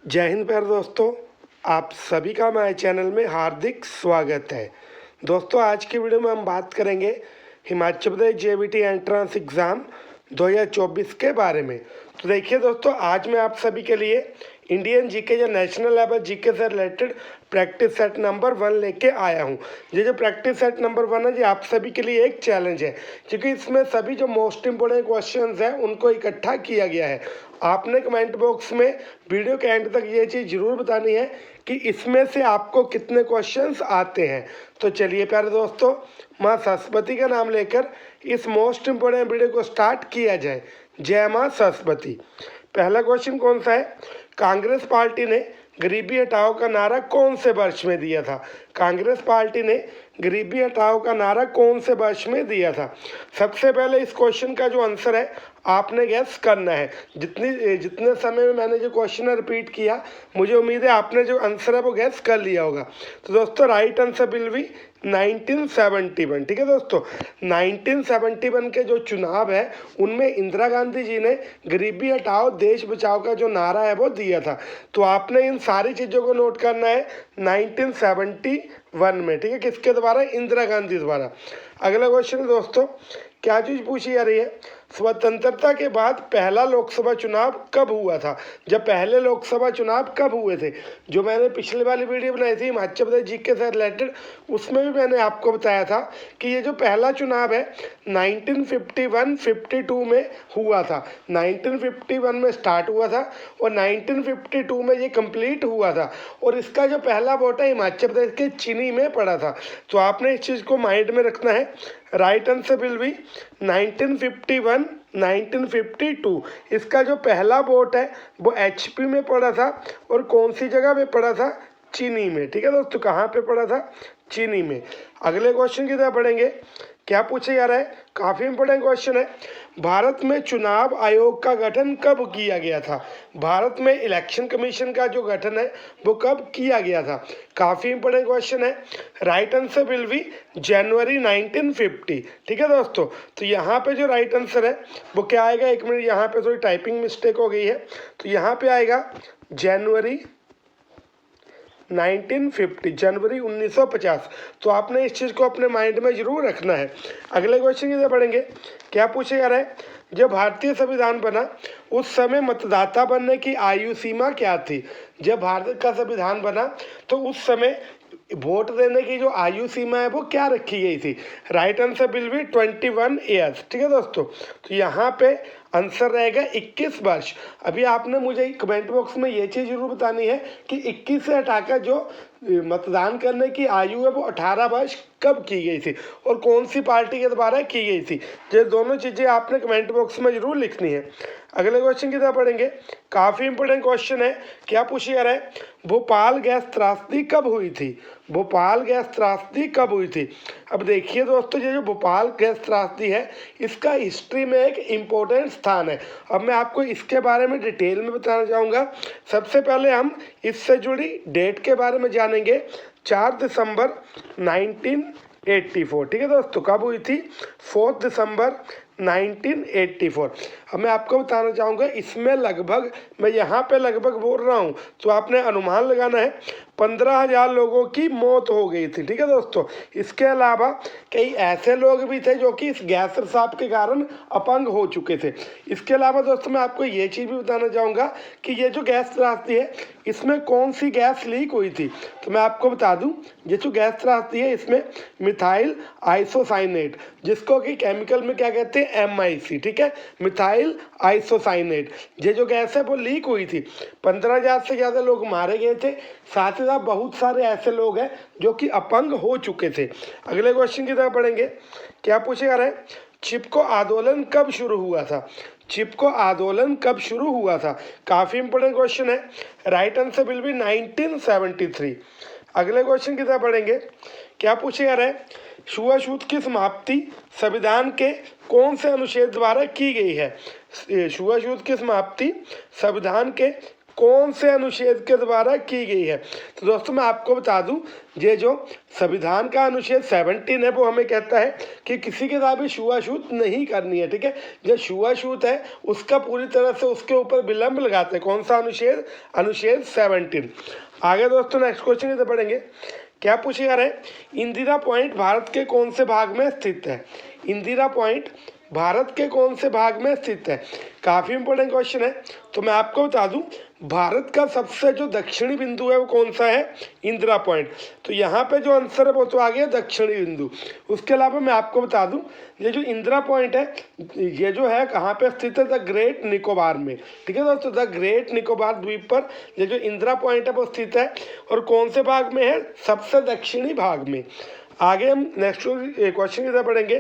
जय हिंद प्यारे दोस्तों, आप सभी का हमारे चैनल में हार्दिक स्वागत है। दोस्तों, आज की वीडियो में हम बात करेंगे Himachal Pradesh JBT entrance exam 2024 के बारे में। तो देखिए दोस्तों, आज मैं आप सभी के लिए इंडियन जीके या नेशनल लेवल जीके से रिलेटेड प्रैक्टिस सेट नंबर 1 लेके आया हूँ। ये जो प्रैक्टिस सेट नंबर 1 है, ये आप सभी के लिए एक चैलेंज है, क्योंकि इसमें सभी जो मोस्ट इंपोर्टेंट क्वेश्चंस हैं उनको इकट्ठा किया गया है। आपने कमेंट बॉक्स में वीडियो के एंड तक ये चीज़ ज़रूर बतानी है कि इसमें से आपको कितने क्वेश्चंस आते हैं। तो चलिए प्यारे दोस्तों, माँ सरस्वती का नाम लेकर इस मोस्ट इंपोर्टेंट वीडियो को स्टार्ट किया जाए। जय माँ सरस्वती। पहला क्वेश्चन कौन सा है? कांग्रेस पार्टी ने गरीबी हटाओ का नारा कौन से वर्ष में दिया था? कांग्रेस पार्टी ने गरीबी हटाओ का नारा कौन से वर्ष में दिया था? सबसे पहले इस क्वेश्चन का जो आंसर है आपने गैस करना है। जितने समय में मैंने जो क्वेश्चन रिपीट किया, मुझे उम्मीद है आपने जो आंसर है वो गैस कर लिया होगा। तो दोस्तों, राइट आंसर विल बी 1971। ठीक है दोस्तों, 1971 के जो चुनाव है उनमें इंदिरा गांधी जी ने गरीबी हटाओ देश बचाओ का जो नारा है वो दिया था। तो आपने इन सारी चीज़ों को नोट करना है 1971 में। ठीक है, किसके द्वारा? इंदिरा गांधी द्वारा। अगला क्वेश्चन है दोस्तों, क्या चीज़ पूछी जा रही है? स्वतंत्रता के बाद पहला लोकसभा चुनाव कब हुआ था? जब पहले लोकसभा चुनाव कब हुए थे? जो मैंने पिछले वाली वीडियो बनाई थी हिमाचल प्रदेश जीके से रिलेटेड, उसमें भी मैंने आपको बताया था कि ये जो पहला चुनाव है 1951-52 में हुआ था। 1951 में स्टार्ट हुआ था और 1952 में ये कंप्लीट हुआ था। और इसका जो पहला वोट है हिमाचल प्रदेश के चीनी में पड़ा था। तो आपने इस चीज़ को माइंड में रखना है। Right answer will B 1951 1952। इसका जो पहला वोट है वो एचपी में पड़ा था। और कौन सी जगह पे पड़ा था? चीनी में। ठीक है दोस्तों, कहाँ पे पड़ा था? चीनी में। अगले क्वेश्चन की तरफ बढ़ेंगे। क्या पूछा जा रहा है? काफ़ी इंपॉर्टेंट क्वेश्चन है। भारत में चुनाव आयोग का गठन कब किया गया था? भारत में इलेक्शन कमीशन का जो गठन है वो कब किया गया था? काफ़ी इंपॉर्टेंट क्वेश्चन है। राइट आंसर विल बी जनवरी 1950। ठीक है दोस्तों, तो यहाँ पे जो राइट आंसर है वो क्या आएगा? एक मिनट, यहाँ पे थोड़ी टाइपिंग मिस्टेक हो गई है। तो यहाँ पे आएगा जनवरी 1950, जनवरी 1950। तो आपने इस चीज़ को अपने माइंड में जरूर रखना है। अगले क्वेश्चन की तरफ बढ़ेंगे। क्या पूछा जा रहा है? जब भारतीय संविधान बना उस समय मतदाता बनने की आयु सीमा क्या थी? जब भारत का संविधान बना तो उस समय वोट देने की जो आयु सीमा है वो क्या रखी गई थी? Right answer will B 21 years. ठीक है दोस्तों, तो यहाँ पे आंसर रहेगा 21 वर्ष। अभी आपने मुझे कमेंट बॉक्स में ये चीज़ जरूर बतानी है कि 21 से हटाकर जो मतदान करने की आयु है वो 18 वर्ष कब की गई थी और कौन सी पार्टी के द्वारा की गई थी। ये दोनों चीज़ें आपने कमेंट बॉक्स में जरूर लिखनी है। अगले क्वेश्चन की तरफ पढ़ेंगे। काफ़ी इंपॉर्टेंट क्वेश्चन है। क्या पूछा जा रहा है? भोपाल गैस त्रासदी कब हुई थी? भोपाल गैस त्रासदी कब हुई थी? अब देखिए दोस्तों, ये जो भोपाल गैस त्रासदी है इसका हिस्ट्री में एक इम्पोर्टेंट स्थान है। अब मैं आपको इसके बारे में डिटेल में बताना चाहूँगा। सबसे पहले हम इससे जुड़ी डेट के बारे में जानेंगे। 4 दिसंबर 1984। ठीक है दोस्तों, कब हुई थी? 4 दिसंबर 1984। अब मैं आपको बताना चाहूँगा, इसमें लगभग, मैं यहाँ पे लगभग बोल रहा हूँ तो आपने अनुमान लगाना है, 15,000 लोगों की मौत हो गई थी। ठीक है दोस्तों, इसके अलावा कई ऐसे लोग भी थे जो कि इस गैस रिसाव के कारण अपंग हो चुके थे। इसके अलावा दोस्तों मैं आपको ये चीज़ भी बताना चाहूँगा कि ये जो गैस त्रासदी है इसमें कौन सी गैस लीक हुई थी। तो मैं आपको बता दूं, ये जो गैस त्रासदी है इसमें मिथाइल आइसोसाइनेट, जिसको कि केमिकल में क्या कहते हैं? MIC। ठीक है, मिथाइल आइसोसाइनेट, ये जो गैस है वो लीक हुई थी। 15,000 से ज़्यादा लोग मारे गए थे। साथ ही साथ बहुत सारे ऐसे लोग हैं जो कि अपंग हो चुके थे। अगले क्वेश्चन की तरफ पढ़ेंगे। क्या पूछा जा रहा है? चिपको आंदोलन कब शुरू हुआ था? चिपको आंदोलन कब शुरू हुआ था? काफ़ी इंपोर्टेंट क्वेश्चन है। Right answer will B 1973। अगले क्वेश्चन की तरफ पढ़ेंगे। क्या पूछा जा रहा है? छुआछूत की समाप्ति संविधान के कौन से अनुच्छेद द्वारा की गई है? छुआछूत की समाप्ति संविधान के कौन से अनुच्छेद के द्वारा की गई है? तो दोस्तों मैं आपको बता दूं, ये जो संविधान का अनुच्छेद 17 है वो हमें कहता है कि किसी के साथ भी छुआछूत नहीं करनी है। ठीक है, जो छुआछूत है उसका पूरी तरह से उसके ऊपर विलंब लगाते हैं। कौन सा अनुच्छेद? अनुच्छेद 17। आगे दोस्तों नेक्स्ट क्वेश्चन इधर पढ़ेंगे। क्या पूछे जा रहा है? इंदिरा पॉइंट भारत के कौन से भाग में स्थित है? इंदिरा पॉइंट भारत के कौन से भाग में स्थित है? काफ़ी इंपॉर्टेंट क्वेश्चन है। तो मैं आपको बता दूं, भारत का सबसे जो दक्षिणी बिंदु है वो कौन सा है? इंदिरा पॉइंट। तो यहाँ पे जो आंसर है वो तो आ गया दक्षिणी बिंदु। उसके अलावा मैं आपको बता दूं, ये जो इंदिरा पॉइंट है ये जो है कहाँ पे स्थित है? द ग्रेट निकोबार में। ठीक है दोस्तों, द ग्रेट निकोबार द्वीप पर ये जो इंदिरा पॉइंट है वो स्थित है। और कौन से भाग में है? सबसे दक्षिणी भाग में। आगे हम नेक्स्ट क्वेश्चन इधर पढ़ेंगे।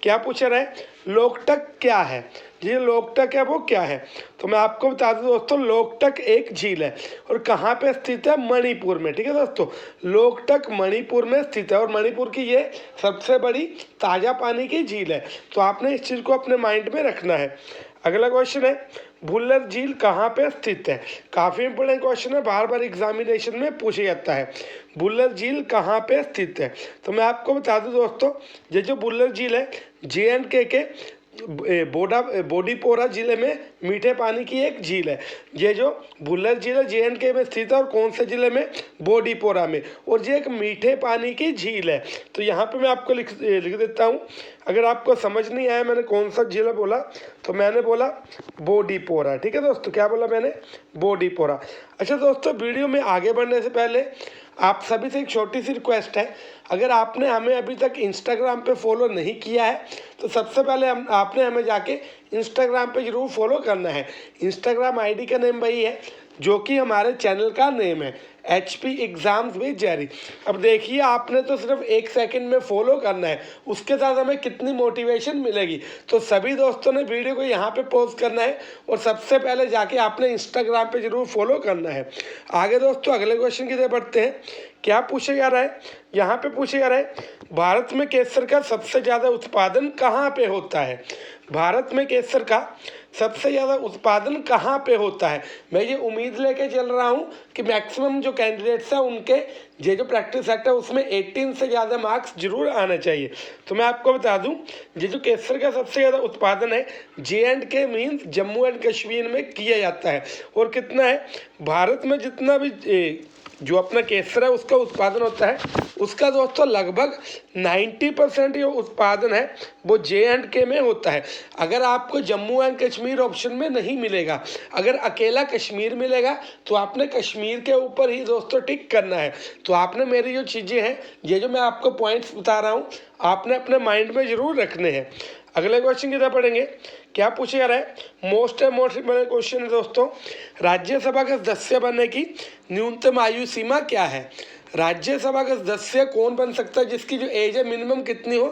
क्या पूछा रहा है? लोकटक क्या है? ये लोकटक है वो क्या है? तो मैं आपको बता दूं दोस्तों, लोकटक एक झील है और कहाँ पे स्थित है? मणिपुर में। ठीक है दोस्तों, लोकटक मणिपुर में स्थित है और मणिपुर की ये सबसे बड़ी ताज़ा पानी की झील है। तो आपने इस चीज़ को अपने माइंड में रखना है। अगला क्वेश्चन है, भुल्लर झील कहाँ पे स्थित है? काफ़ी इंपोर्टेंट क्वेश्चन है, बार बार एग्जामिनेशन में पूछा जाता है। भुल्लर झील कहाँ पे स्थित है? तो मैं आपको बता दूं दोस्तों, ये जो भुल्लर झील है JNK के बोडीपोरा जिले में मीठे पानी की एक झील है। ये जो भुल्लर झील है JNK में स्थित है और कौन से जिले में? बोडीपोरा में। और ये एक मीठे पानी की झील है। तो यहाँ पे मैं आपको लिख देता हूँ। अगर आपको समझ नहीं आया मैंने कौन सा जिला बोला, तो मैंने बोला बोडीपोरा। ठीक है दोस्तों, क्या बोला मैंने? बोडीपोरा। अच्छा दोस्तों, वीडियो में आगे बढ़ने से पहले आप सभी से एक छोटी सी रिक्वेस्ट है। अगर आपने हमें अभी तक इंस्टाग्राम पे फॉलो नहीं किया है तो सबसे पहले आपने हमें जाके इंस्टाग्राम पे जरूर फॉलो करना है। इंस्टाग्राम आईडी का नेम वही है जो कि हमारे चैनल का नेम है, HP एग्जाम्स विद जेरी। अब देखिए, आपने तो सिर्फ 1 सेकंड में फॉलो करना है, उसके साथ हमें कितनी मोटिवेशन मिलेगी। तो सभी दोस्तों ने वीडियो को यहाँ पे पॉज करना है और सबसे पहले जाके आपने इंस्टाग्राम पे जरूर फॉलो करना है। आगे दोस्तों अगले क्वेश्चन की तरफ बढ़ते हैं। क्या पूछा जा रहा है? यहाँ पे पूछा जा रहा है, भारत में केसर का सबसे ज़्यादा उत्पादन कहाँ पे होता है? भारत में केसर का सबसे ज़्यादा उत्पादन कहाँ पे होता है? मैं ये उम्मीद लेके चल रहा हूँ कि मैक्सिमम जो कैंडिडेट्स हैं उनके ये जो प्रैक्टिस सेट है उसमें 18 से ज़्यादा मार्क्स जरूर आना चाहिए। तो मैं आपको बता दूं, ये जो केसर का सबसे ज़्यादा उत्पादन है JNK means Jammu and Kashmir में किया जाता है। और कितना है? भारत में जितना भी जो अपना केसर है उसका उत्पादन होता है, उसका दोस्तों लगभग 90% जो उत्पादन है वो JNK में होता है। अगर आपको जम्मू एंड कश्मीर ऑप्शन में नहीं मिलेगा, अगर अकेला कश्मीर मिलेगा तो आपने कश्मीर के ऊपर ही दोस्तों टिक करना है। तो आपने मेरी जो चीज़ें हैं, ये जो मैं आपको पॉइंट्स बता रहा हूँ, आपने अपने माइंड में ज़रूर रखने हैं। अगले क्वेश्चन की तरफ पढ़ेंगे। क्या पूछा जा रहा है? मोस्ट इम्पोर्टेंट क्वेश्चन है दोस्तों, राज्यसभा का सदस्य बनने की न्यूनतम आयु सीमा क्या है? राज्यसभा का सदस्य कौन बन सकता है जिसकी जो एज है मिनिमम कितनी हो?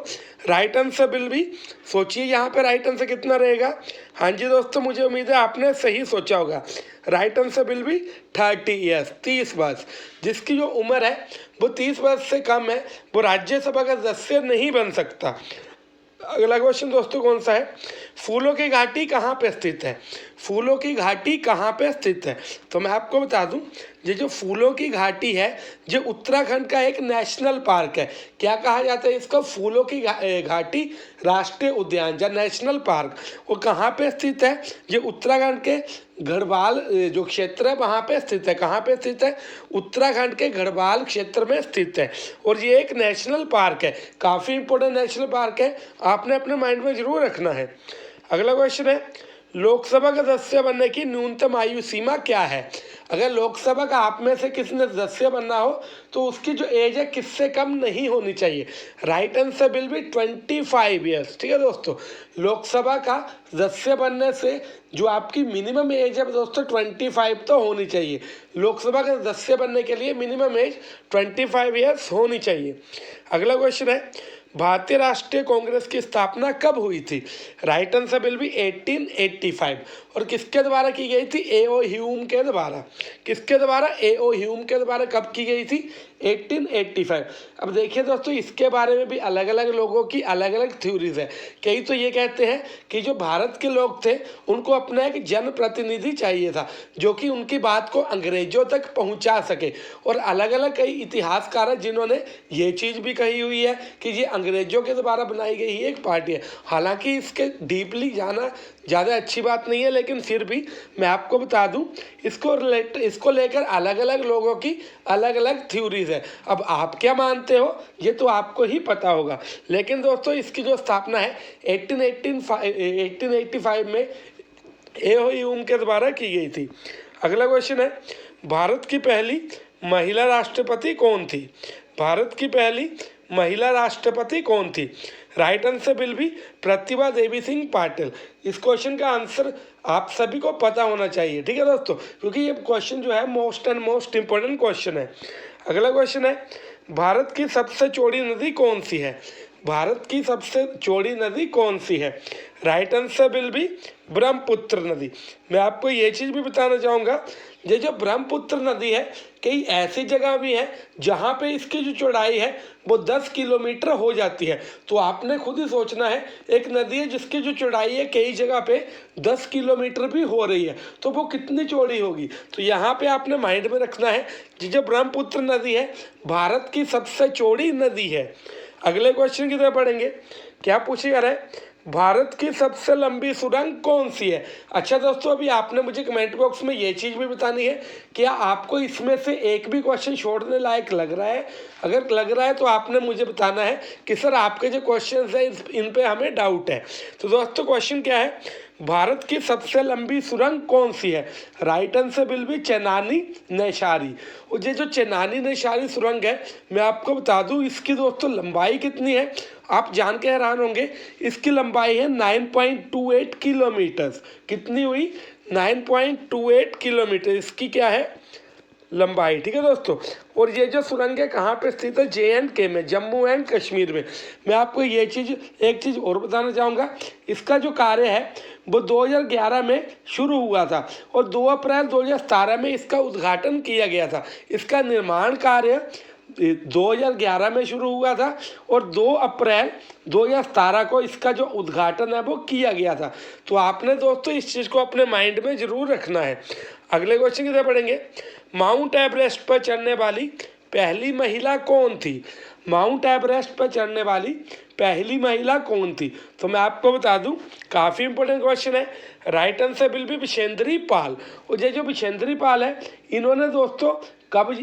राइट आंसर बिल भी सोचिए, यहाँ पे राइट आंसर कितना रहेगा? हाँ जी दोस्तों, मुझे उम्मीद है आपने सही सोचा होगा। राइट आंसर बिल भी 30 ईयर्स, 30 वर्ष। जिसकी जो उम्र है वो 30 वर्ष से कम है वो राज्यसभा का सदस्य नहीं बन सकता। अगला क्वेश्चन दोस्तों कौन सा है? फूलों की घाटी कहाँ पे स्थित है? फूलों की घाटी कहाँ पे स्थित है? तो मैं आपको बता दूं, ये जो फूलों की घाटी है जो उत्तराखंड का एक नेशनल पार्क है। क्या कहा जाता है इसका? फूलों की घाटी राष्ट्रीय उद्यान या नेशनल पार्क। वो कहाँ पे स्थित है? ये उत्तराखंड के गढ़वाल जो क्षेत्र है वहाँ पे स्थित है। कहाँ पे स्थित है? उत्तराखंड के गढ़वाल क्षेत्र में स्थित है और ये एक नेशनल पार्क है, काफ़ी इंपॉर्टेंट नेशनल पार्क है, आपने अपने माइंड में जरूर रखना है। अगला क्वेश्चन है, लोकसभा का सदस्य बनने की न्यूनतम आयु सीमा क्या है? अगर लोकसभा का आप में से किसी ने सदस्य बनना हो तो उसकी जो एज है किससे कम नहीं होनी चाहिए? Right answer will B 25 years. ठीक है दोस्तों, लोकसभा का सदस्य बनने से जो आपकी मिनिमम एज है दोस्तों 25 तो होनी चाहिए। लोकसभा का सदस्य बनने के लिए मिनिमम एज 25 ईयर्स होनी चाहिए। अगला क्वेश्चन है, भारतीय राष्ट्रीय कांग्रेस की स्थापना कब हुई थी? Right answer will B 1885। और किसके द्वारा की गई थी? A.O. ह्यूम के द्वारा। किसके द्वारा? A.O. ह्यूम के द्वारा कब की गई थी? 1885। अब देखिए दोस्तों, इसके बारे में भी अलग अलग लोगों की अलग अलग थ्योरीज है। कई तो ये कहते हैं कि जो भारत के लोग थे उनको अपना एक जनप्रतिनिधि चाहिए था जो कि उनकी बात को अंग्रेजों तक पहुंचा सके, और अलग अलग कई इतिहासकार हैं जिन्होंने ये चीज़ भी कही हुई है कि ये अंग्रेजों के द्वारा बनाई गई ही एक पार्टी है। हालांकि इसके डीपली जाना ज़्यादा अच्छी बात नहीं है, लेकिन फिर भी मैं आपको बता दूं, इसको लेकर अलग अलग लोगों की अलग अलग थ्योरीज है। अब आप क्या मानते हो ये तो आपको ही पता होगा, लेकिन दोस्तों इसकी जो स्थापना है 1885 में एओ के द्वारा की गई थी। अगला क्वेश्चन है, भारत की पहली महिला राष्ट्रपति कौन थी? भारत की पहली महिला राष्ट्रपति कौन थी? Right answer will B Pratibha Devi Singh Patil. इस क्वेश्चन का आंसर आप सभी को पता होना चाहिए, ठीक है दोस्तों, क्योंकि ये क्वेश्चन जो है मोस्ट इंपॉर्टेंट क्वेश्चन है। अगला क्वेश्चन है, भारत की सबसे चौड़ी नदी कौन सी है? भारत की सबसे चौड़ी नदी कौन सी है? Right answer will B Brahmaputra नदी। मैं आपको ये चीज़ भी बताना चाहूँगा, ये जो ब्रह्मपुत्र नदी है कई ऐसी जगह भी है जहाँ पे इसकी जो चौड़ाई है वो 10 किलोमीटर हो जाती है। तो आपने खुद ही सोचना है, एक नदी है जिसकी जो चौड़ाई है कई जगह पे 10 किलोमीटर भी हो रही है, तो वो कितनी चौड़ी होगी। तो यहाँ पे आपने माइंड में रखना है कि जो ब्रह्मपुत्र नदी है भारत की सबसे चौड़ी नदी है। अगले क्वेश्चन की तरफ पढ़ेंगे। क्या पूछे जा रहा है, भारत की सबसे लंबी सुरंग कौन सी है? अच्छा दोस्तों, अभी आपने मुझे कमेंट बॉक्स में ये चीज़ भी बतानी है, क्या आपको इसमें से एक भी क्वेश्चन छोड़ने लायक लग रहा है? अगर लग रहा है तो आपने मुझे बताना है कि सर आपके जो क्वेश्चन हैं इन पे हमें डाउट है। तो दोस्तों क्वेश्चन क्या है, भारत की सबसे लंबी सुरंग कौन सी है? Right answer will B Chenani Nashri. और ये जो चेनानी नैशारी सुरंग है, मैं आपको बता दूं इसकी दोस्तों लंबाई कितनी है, आप जान के हैरान होंगे। इसकी लंबाई है 9.28 किलोमीटर। कितनी हुई? 9.28 किलोमीटर इसकी क्या है लंबाई, ठीक है दोस्तों। और ये जो सुरंग है कहाँ पे स्थित है? JNK में, जम्मू एंड कश्मीर में। मैं आपको ये चीज़ एक चीज़ और बताना चाहूँगा, इसका जो कार्य है वो 2011 में शुरू हुआ था और 2 अप्रैल 2017 में इसका उद्घाटन किया गया था। इसका निर्माण कार्य 2011 में शुरू हुआ था और 2 अप्रैल 2017 को इसका जो उद्घाटन है वो किया गया था। तो आपने दोस्तों इस चीज़ को अपने माइंड में ज़रूर रखना है। अगले क्वेश्चन की तरफ पढ़ेंगे। माउंट एवरेस्ट पर चढ़ने वाली पहली महिला कौन थी? माउंट एवरेस्ट पर चढ़ने वाली पहली महिला कौन थी? तो मैं आपको बता दूं, काफ़ी इंपॉर्टेंट क्वेश्चन है। राइट आंसर विल बी बिशेंद्री पाल। और ये जो बिशेंद्री पाल है, इन्होंने दोस्तों कब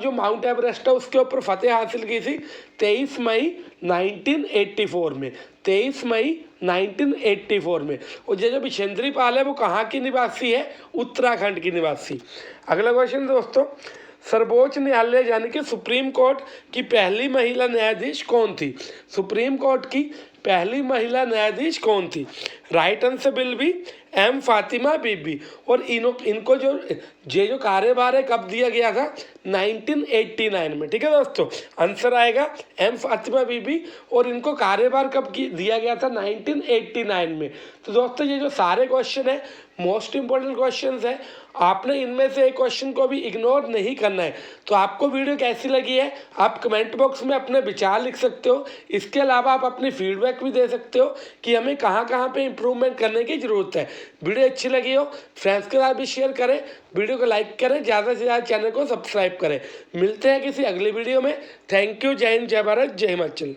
जो माउंट एवरेस्ट है उसके ऊपर फतेह हासिल की थी? 23 मई 1984 में। 23 मई 1984 में। और ये जो बिशेंद्री पाल है वो कहाँ की निवासी है? उत्तराखंड की निवासी। अगला क्वेश्चन दोस्तों, सर्वोच्च न्यायालय यानी कि सुप्रीम कोर्ट की पहली महिला न्यायाधीश कौन थी? सुप्रीम कोर्ट की पहली महिला न्यायाधीश कौन थी? Right answer will be M Fatima Bibi. और इनको जो कार्यभार है कब दिया गया था? 1989 में, ठीक है दोस्तों। आंसर आएगा एम फातिमा बीबी। और इनको कार्यभार कब दिया गया था? 1989 में। तो दोस्तों ये जो सारे क्वेश्चन है मोस्ट इंपॉर्टेंट क्वेश्चंस है, आपने इनमें से एक क्वेश्चन को भी इग्नोर नहीं करना है। तो आपको वीडियो कैसी लगी है आप कमेंट बॉक्स में अपने विचार लिख सकते हो। इसके अलावा आप अपनी फीडबैक भी दे सकते हो कि हमें कहाँ कहाँ पे इम्प्रूवमेंट करने की ज़रूरत है। वीडियो अच्छी लगी हो फ्रेंड्स के साथ भी शेयर करें, वीडियो को लाइक करें, ज़्यादा से ज़्यादा चैनल को सब्सक्राइब करें। मिलते हैं किसी अगली वीडियो में। Thank you. जय हिंद, जय भारत, जय हिमाचल।